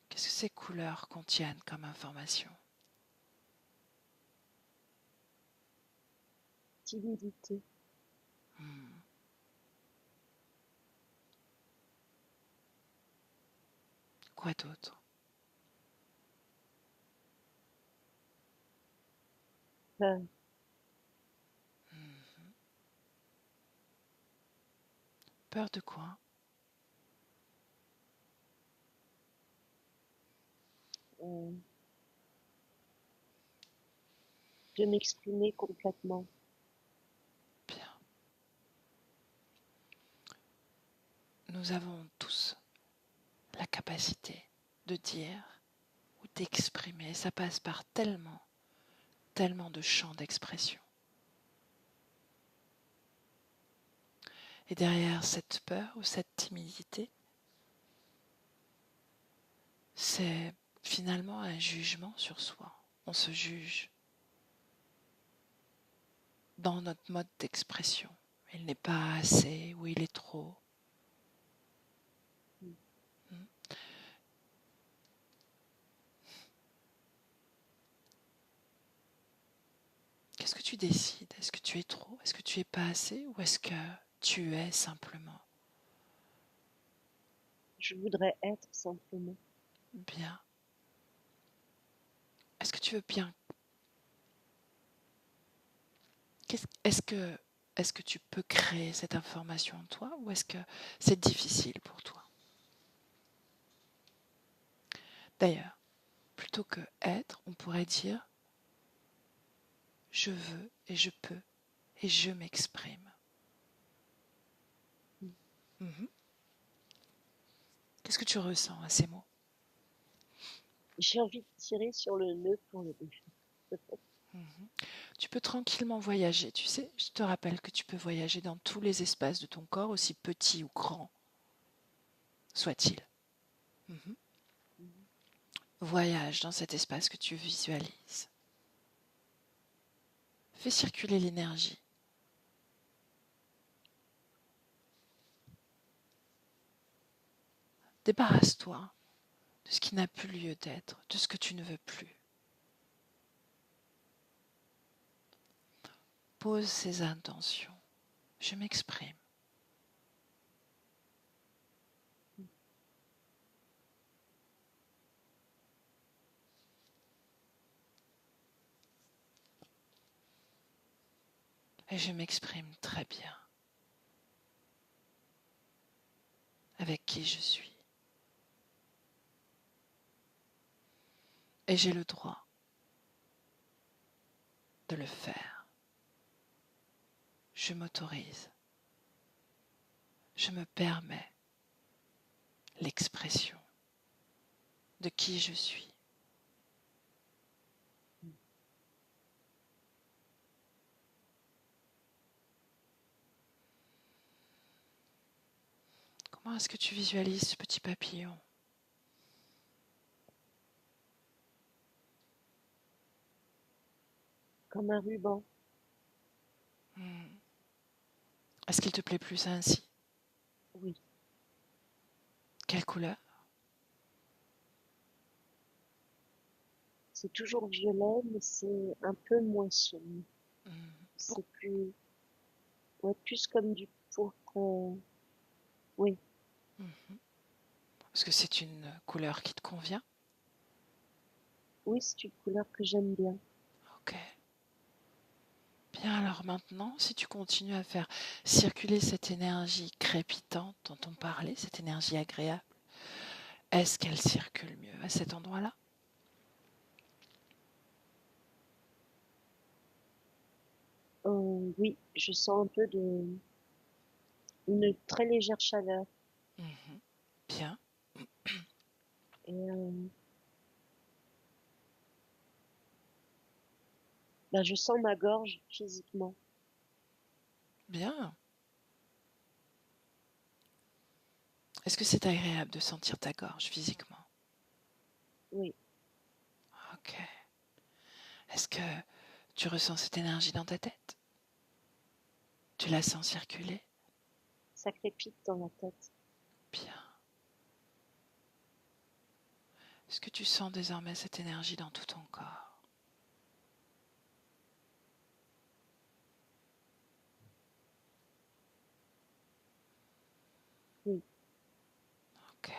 S1: Qu'est-ce que ces couleurs contiennent comme information?
S2: Timidité,
S1: Hmm. Quoi d'autre?
S2: peur.
S1: Hmm. Peur de quoi?
S2: euh, de m'exprimer complètement.
S1: Bien. Nous avons tous la capacité de dire ou d'exprimer. Ça passe par tellement, tellement de champs d'expression. Et derrière cette peur ou cette timidité, c'est finalement un jugement sur soi. On se juge dans notre mode d'expression. Il n'est pas assez ou il est trop. Hmm. Qu'est-ce que tu décides? Est-ce que tu es trop? Est-ce que tu es pas assez? Ou est-ce que tu es simplement
S2: Je voudrais être simplement.
S1: bien? Est-ce que tu veux bien Est-ce que tu peux créer cette information en toi ou est-ce que c'est difficile pour toi? D'ailleurs, plutôt que être, on pourrait dire je veux et je peux et je m'exprime. Mhm. Qu'est-ce que tu ressens à ces mots?
S2: J'ai envie de tirer sur le nœud pour le défaire.
S1: Mhm. Tu peux tranquillement voyager, tu sais. Je te rappelle que tu peux voyager dans tous les espaces de ton corps, aussi petits ou grands soient-ils. Mhm. Voyage dans cet espace que tu visualises. Fais circuler l'énergie. Débarrasse-toi de ce qui n'a plus lieu d'être, de ce que tu ne veux plus. Pose ces intentions. Je m'exprime. Et je m'exprime très bien avec qui je suis. Et j'ai le droit de le faire. Je m'autorise. Je me permets l'expression de qui je suis. Comment est-ce que tu visualises ce petit papillon?
S2: Comme un ruban.
S1: Hmm. Est-ce qu'il te plaît plus ainsi?
S2: Oui.
S1: Quelle couleur?
S2: C'est toujours violet, mais c'est un peu moins sombre.
S1: Hmm.
S2: C'est plus, ouais, plus comme du pourpre. Oui,
S1: Mhm. Est-ce que c'est une couleur qui te convient?
S2: oui, c'est une couleur que j'aime bien.
S1: Ok. Bien, alors maintenant, si tu continues à faire circuler cette énergie crépitante dont on parlait, cette énergie agréable, est-ce qu'elle circule mieux à cet endroit-là?
S2: Oui, je sens un peu une très légère chaleur.
S1: Mhm. Bien,
S2: Et bah, je sens ma gorge physiquement.
S1: bien. Est-ce que c'est agréable de sentir ta gorge physiquement?
S2: Oui,
S1: Ok. Est-ce que tu ressens cette énergie dans ta tête? Tu la sens circuler?
S2: ça crépite dans la tête.
S1: Bien. Est-ce que tu sens désormais cette énergie dans tout ton corps?
S2: Oui,
S1: Ok.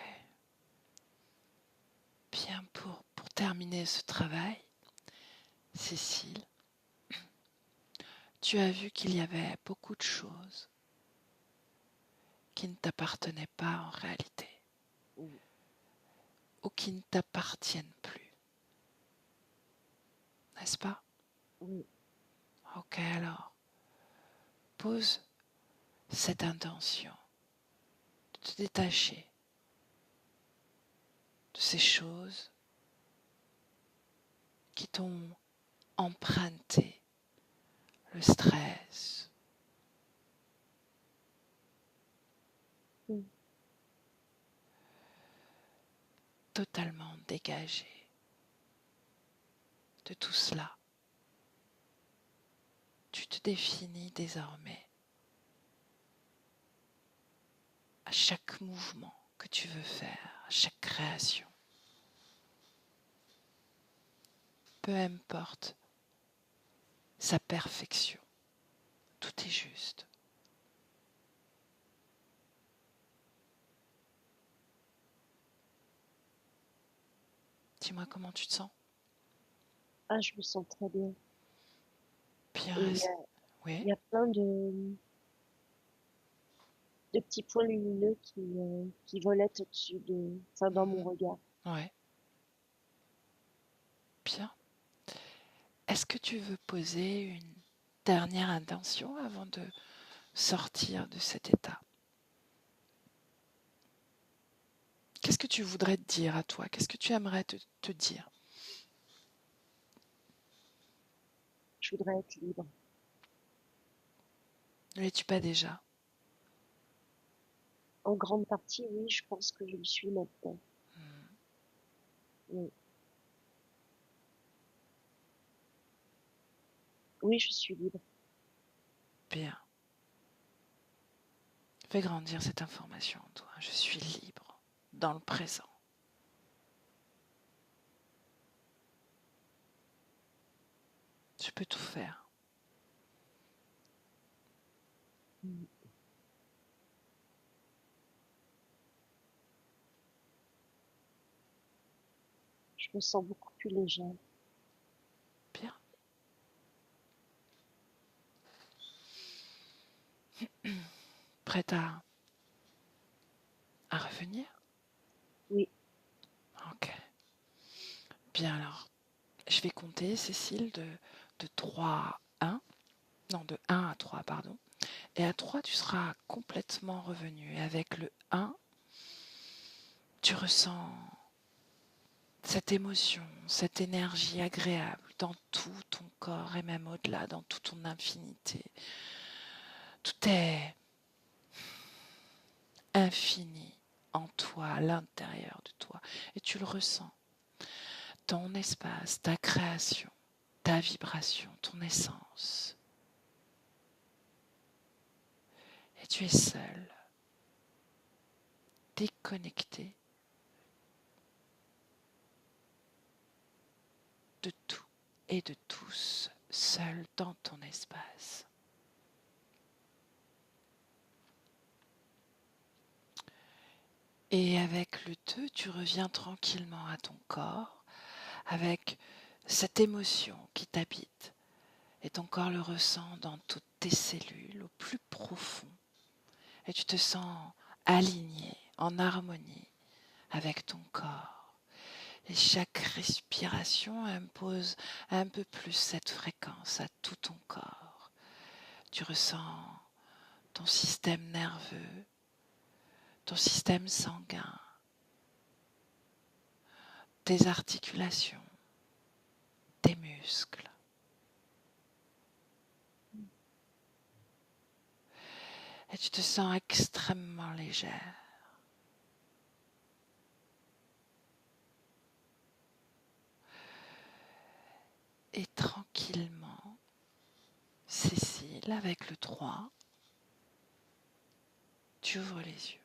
S1: Bien, pour terminer ce travail, Cécile, tu as vu qu'il y avait beaucoup de choses qui ne t'appartenaient pas en réalité,
S2: oui,
S1: ou qui ne t'appartiennent plus, n'est-ce pas?
S2: oui,
S1: Ok, alors, pose cette intention de te détacher de ces choses qui t'ont emprunté le stress,
S2: oui,
S1: totalement dégagé de tout cela. Tu te définis désormais à chaque mouvement que tu veux faire, à chaque création. Peu importe sa perfection, tout est juste. Dis-moi comment tu te sens.
S2: ah, je me sens très bien.
S1: Bien,
S2: Et
S1: Oui,
S2: il y a plein de petits points lumineux qui volaient au-dessus enfin, dans mon
S1: mhm,
S2: regard.
S1: ouais, bien. Est-ce que tu veux poser une dernière intention avant de sortir de cet état? Qu'est-ce que tu voudrais te dire à toi? Qu'est-ce que tu aimerais te dire?
S2: Je voudrais être libre.
S1: Ne l'es-tu pas déjà?
S2: En grande partie, oui, je pense que je le suis maintenant.
S1: Hmm,
S2: Oui, oui, je suis libre.
S1: bien. Fais grandir cette information en toi. Je suis libre dans le présent. Je peux tout faire.
S2: Mm. Je me sens beaucoup plus légère.
S1: Bien. Prête à revenir?
S2: Oui,
S1: Ok. Bien alors. Je vais compter, Cécile, de 3 à 1. Non, de 1 à 3, pardon. Et à 3, tu seras complètement revenu. Et avec le 1, tu ressens cette émotion, cette énergie agréable dans tout ton corps et même au-delà, dans toute ton infinité. Tout est infini en toi, à l'intérieur de toi. Et tu le ressens. Ton espace, ta création, ta vibration, ton essence. Et tu es seul, déconnecté de tout et de tous, seul dans ton espace. Et avec le 2, tu reviens tranquillement à ton corps, avec cette émotion qui t'habite. Et ton corps le ressent dans toutes tes cellules, au plus profond. Et tu te sens aligné, en harmonie avec ton corps. Et chaque respiration impose un peu plus cette fréquence à tout ton corps. Tu ressens ton système nerveux, ton système sanguin, tes articulations, tes muscles. Et tu te sens extrêmement légère. Et tranquillement, Cécile, avec le 3, tu ouvres les yeux.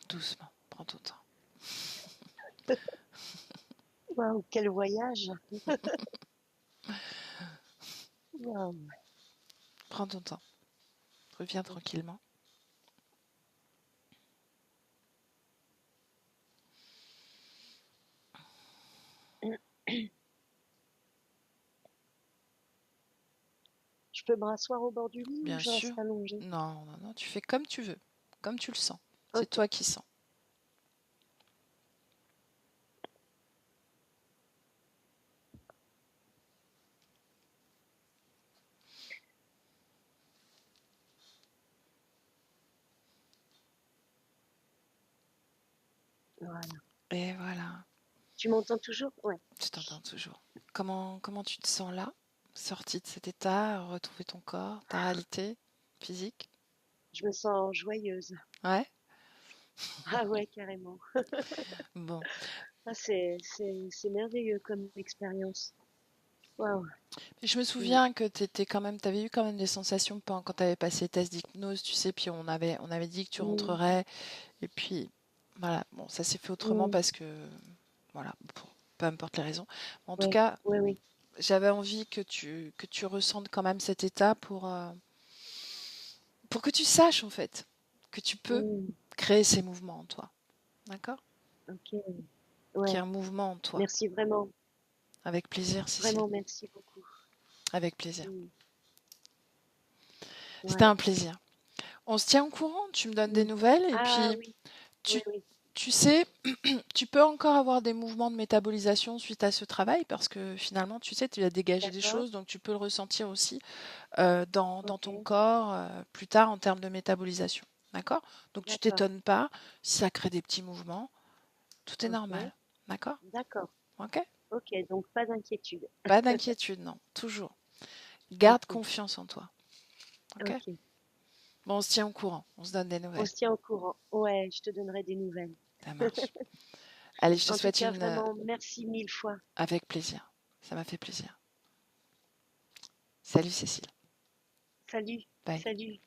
S1: Doucement, prends ton temps.
S2: waouh, quel voyage! Waouh.
S1: Prends ton temps. Reviens tranquillement.
S2: Je peux me rasseoir au bord du lit ou
S1: Bien
S2: je
S1: sûr.
S2: reste allongée?
S1: Non, non, non, tu fais comme tu veux, comme tu le sens. C'est
S2: Ok,
S1: toi qui sens.
S2: voilà.
S1: Et voilà,
S2: Tu m'entends toujours? Ouais.
S1: je t'entends toujours. Comment tu te sens là? Sorti de cet état, retrouver ton corps, ta réalité physique?
S2: Je me sens joyeuse.
S1: Ouais?
S2: Ah ouais, carrément.
S1: Bon.
S2: Ah, c'est merveilleux comme expérience. Waouh.
S1: Je me
S2: Mm.
S1: souviens que t'avais eu quand même des sensations quand tu avais passé le test d'hypnose, tu sais, puis on avait dit que tu
S2: Mm.
S1: rentrerais, et puis voilà, bon, ça s'est fait autrement
S2: Mm.
S1: parce que, voilà, peu importe les raisons. En tout
S2: Ouais,
S1: cas,
S2: ouais, oui.
S1: j'avais envie que tu ressentes quand même cet état pour que tu saches, en fait, que tu peux
S2: Mm.
S1: créer ces mouvements en toi, d'accord?
S2: Ok.
S1: Qu'il y
S2: Ouais.
S1: a un mouvement en toi.
S2: Merci vraiment.
S1: Avec plaisir, Cécile.
S2: Vraiment, merci beaucoup.
S1: Avec plaisir.
S2: Mm.
S1: C'était
S2: Ouais.
S1: un plaisir. On se tient au courant, tu me donnes des
S2: Mm.
S1: nouvelles et
S2: Ah
S1: puis
S2: oui, oui,
S1: tu,
S2: oui.
S1: tu sais, tu peux encore avoir des mouvements de métabolisation suite à ce travail parce que finalement, tu sais, tu as dégagé des
S2: D'accord.
S1: choses, donc tu peux le ressentir aussi dans ton
S2: Ok.
S1: corps plus tard en termes de métabolisation. D'accord? Donc tu
S2: D'accord.
S1: t'étonnes pas si ça crée des petits mouvements, tout est
S2: Ok.
S1: normal. D'accord?
S2: D'accord.
S1: Ok?
S2: Ok. Donc pas d'inquiétude.
S1: Pas d'inquiétude, non, toujours. Garde
S2: Ok.
S1: confiance en toi. Ok?
S2: Ok.
S1: Bon, on se tient au courant, on se donne des
S2: On
S1: nouvelles.
S2: se tient au courant. Ouais, je te donnerai des nouvelles.
S1: Ça marche. Allez, je te
S2: En tout
S1: souhaite
S2: cas,
S1: une...
S2: vraiment, merci mille fois.
S1: avec plaisir. Ça m'a fait plaisir. Salut Cécile.
S2: Salut.
S1: Bye.
S2: Salut.